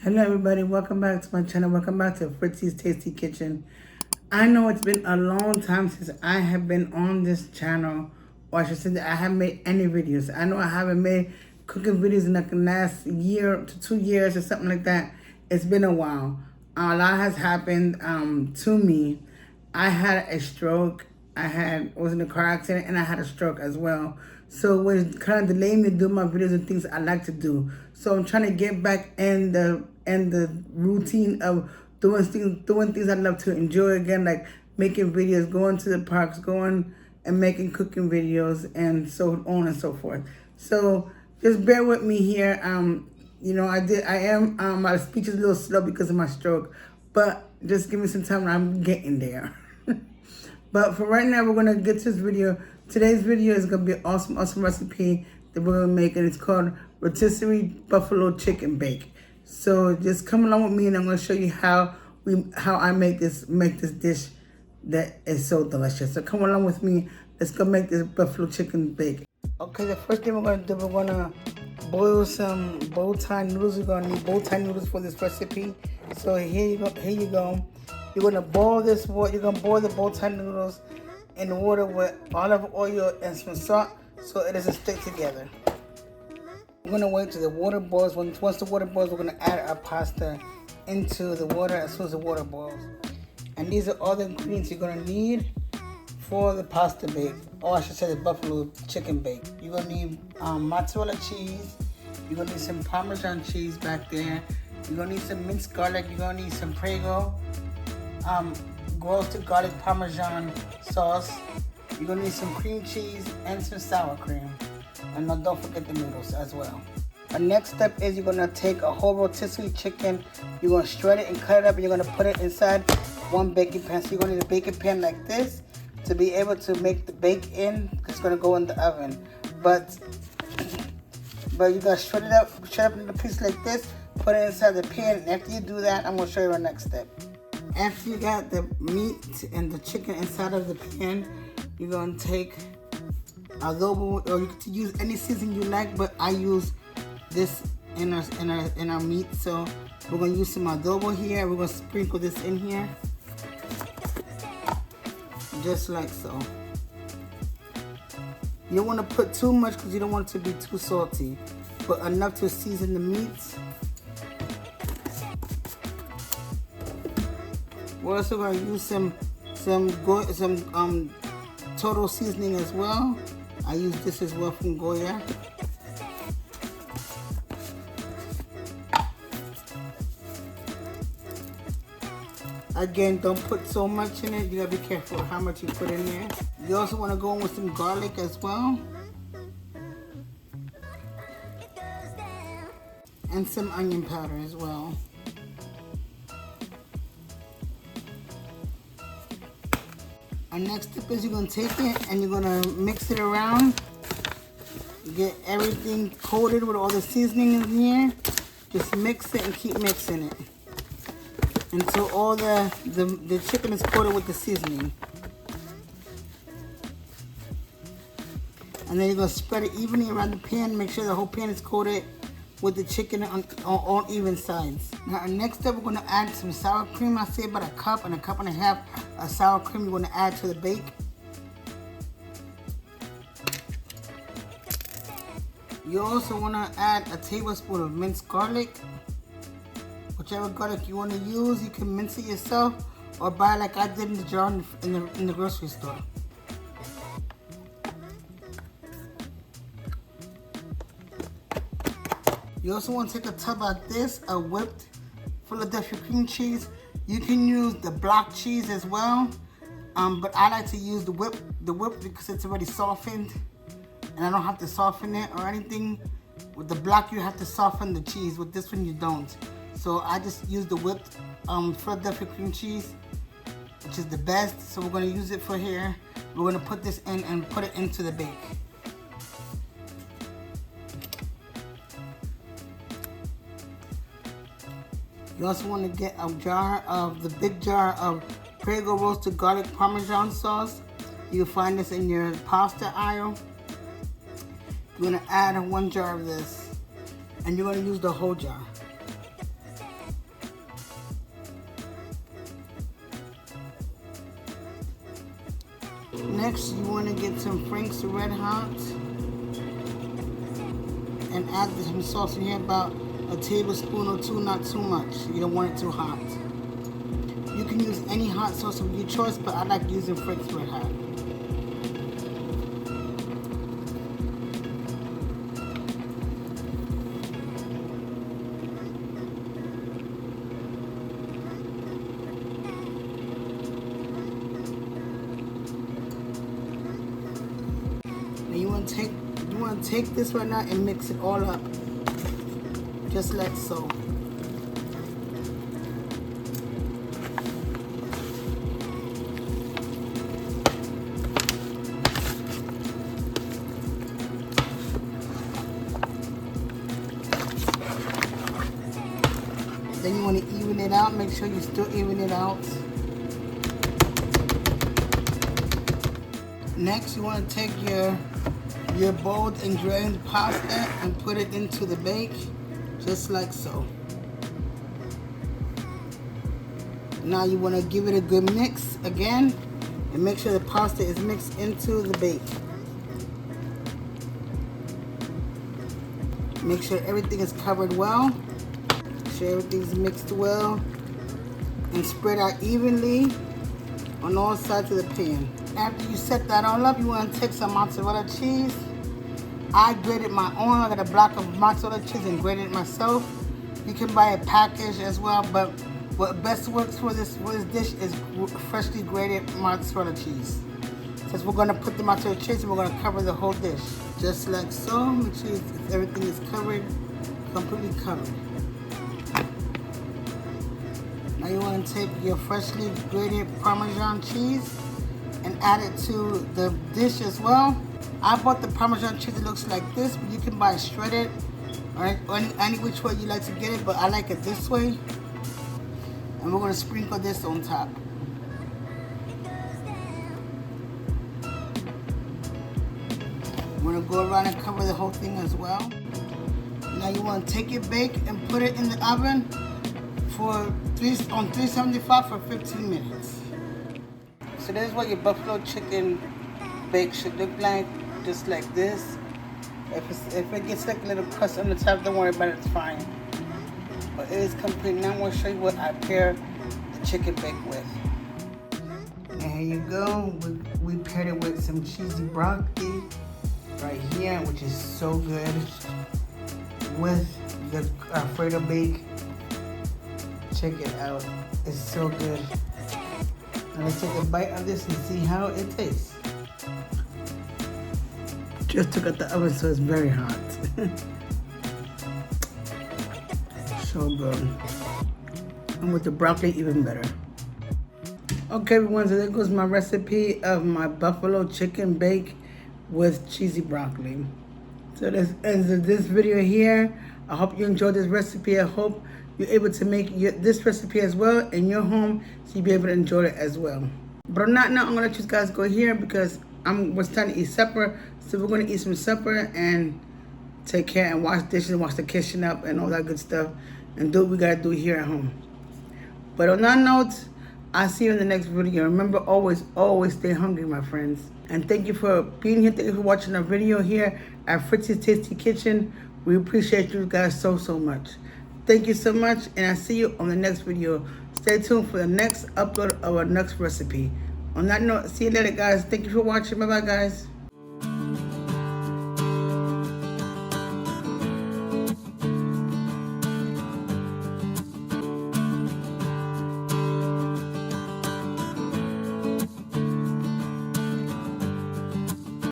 Hello everybody, welcome back to my channel. Welcome back to Fritzy's Tasty Kitchen. I know it's been a long time since I have been on this channel, or I should say that I haven't made any videos. I know I haven't made cooking videos in like the last year to 2 years or something like that. It's been a while. A lot has happened to me. I had a stroke. I was in a car accident and I had a stroke as well. So it was kind of delaying me to do my videos and things I like to do. So I'm trying to get back in the routine of doing things I love to enjoy again, like making videos, going to the parks, going and making cooking videos, and so on and so forth. So just bear with me here. My speech is a little slow because of my stroke, but just give me some time. I'm getting there. But for right now, we're gonna get to this video. Today's video is gonna be an awesome recipe that we're gonna make, and it's called Rotisserie Buffalo Chicken Bake. So just come along with me, and I'm gonna show you how I make this dish that is so delicious. So come along with me. Let's go make this buffalo chicken bake. Okay, the first thing we're gonna do, we're gonna boil some bow tie noodles. We're gonna need bow tie noodles for this recipe. So here you go. You're gonna boil this water. You're gonna boil the bow tie noodles in water with olive oil and some salt, so it doesn't stick together. We're gonna wait till the water boils. Once the water boils, we're gonna add our pasta into the water as soon as the water boils. And these are all the ingredients you're gonna need for the pasta bake, or I should say the buffalo chicken bake. You're gonna need mozzarella cheese. You're gonna need some parmesan cheese back there. You're gonna need some minced garlic. You're gonna need some prego, roasted garlic parmesan sauce. You're gonna need some cream cheese and some sour cream. And now don't forget the noodles as well. The next step is you're gonna take a whole rotisserie chicken. You're gonna shred it and cut it up, and you're gonna put it inside one baking pan. So you're gonna need a baking pan like this to be able to make the bake in, because it's gonna go in the oven. But you gotta shred it up into pieces like this, put it inside the pan, and after you do that, I'm gonna show you our next step. After you got the meat and the chicken inside of the pan, you're gonna take adobo, or you can use any seasoning you like, but I use this in our meat. So we're gonna use some adobo here. We're gonna sprinkle this in here, just like so. You don't want to put too much because you don't want it to be too salty, but enough to season the meats. We're also going to use some total seasoning as well. I use this as well from Goya. Again, don't put so much in it. You gotta be careful how much you put in there. You also want to go in with some garlic as well, and some onion powder as well. Our next step is you're going to take it and you're going to mix it around. Get everything coated with all the seasoning in here. Just mix it and keep mixing it until all the chicken is coated with the seasoning. And then you're going to spread it evenly around the pan. Make sure the whole pan is coated with the chicken on all even sides. Now our next step, we're going to add some sour cream. I say about a cup and a half of sour cream you're going to add to the bake. You also want to add a tablespoon of minced garlic. Whichever garlic you want to use, you can mince it yourself or buy like I did in the jar in the grocery store. You also want to take a tub like this, a whipped Philadelphia cream cheese. You can use the block cheese as well, but I like to use the whip because it's already softened, and I don't have to soften it or anything. With the block, you have to soften the cheese. With this one, you don't. So I just use the whipped Philadelphia cream cheese, which is the best. So we're going to use it for here. We're going to put this in and put it into the bake. You also want to get the big jar of prego roasted garlic parmesan sauce. You can find this in your pasta aisle. You're going to add 1 jar of this, and you're going to use the whole jar. Next, you want to get some Frank's Red Hot and add some sauce in here, about a tablespoon or two, not too much. You don't want it too hot. You can use any hot sauce of your choice, but I like using Frank's Red Hot. Now you want to take this right now and mix it all up, just like so. Then you want to even it out. Make sure you still even it out. Next, you want to take your boiled and drained pasta and put it into the bake, just like so. Now you want to give it a good mix again and make sure the pasta is mixed into the bake. Make sure everything is covered well. Make sure everything's mixed well and spread out evenly on all sides of the pan. After you set that all up, you want to take some mozzarella cheese. I grated my own. I got a block of mozzarella cheese and grated it myself. You can buy a package as well, but what best works for this dish is freshly grated mozzarella cheese. Since we're going to put the mozzarella cheese, we're going to cover the whole dish, just like so. Make sure everything is covered, completely covered. Now you want to take your freshly grated Parmesan cheese and add it to the dish as well. I bought the Parmesan cheese that looks like this, but you can buy shredded or any which way you like to get it, but I like it this way. And we're going to sprinkle this on top. We're going to go around and cover the whole thing as well. Now you want to take your bake and put it in the oven on 375 for 15 minutes. So this is what your buffalo chicken bake should look like, just like this. If it gets like a little crust on the top, don't worry about it, it's fine. But it is complete. Now I'm going to show you what I pair the chicken bake with. And here you go. We paired it with some cheesy broccoli right here, which is so good, with the alfredo bake. Check it out. It's so good. Now let's take a bite of this and see how it tastes. Just took out the oven, so it's very hot. So good. And with the broccoli, even better. Okay, everyone, so there goes my recipe of my buffalo chicken bake with cheesy broccoli. So this ends this video here. I hope you enjoyed this recipe. I hope you're able to make this recipe as well in your home, so you'll be able to enjoy it as well. But I'm gonna let you guys go here because we're starting to eat supper. So we're gonna eat some supper and take care and wash dishes, wash the kitchen up and all that good stuff, and do what we gotta do here at home. But on that note, I'll see you in the next video. Remember, always stay hungry, my friends. And thank you for being here. Thank you for watching our video here at Fritzy's Tasty Kitchen. We appreciate you guys so much. Thank you so much, and I'll see you on the next video. Stay tuned for the next upload of our next recipe. On that note, see you later, guys. Thank you for watching. Bye-bye, guys.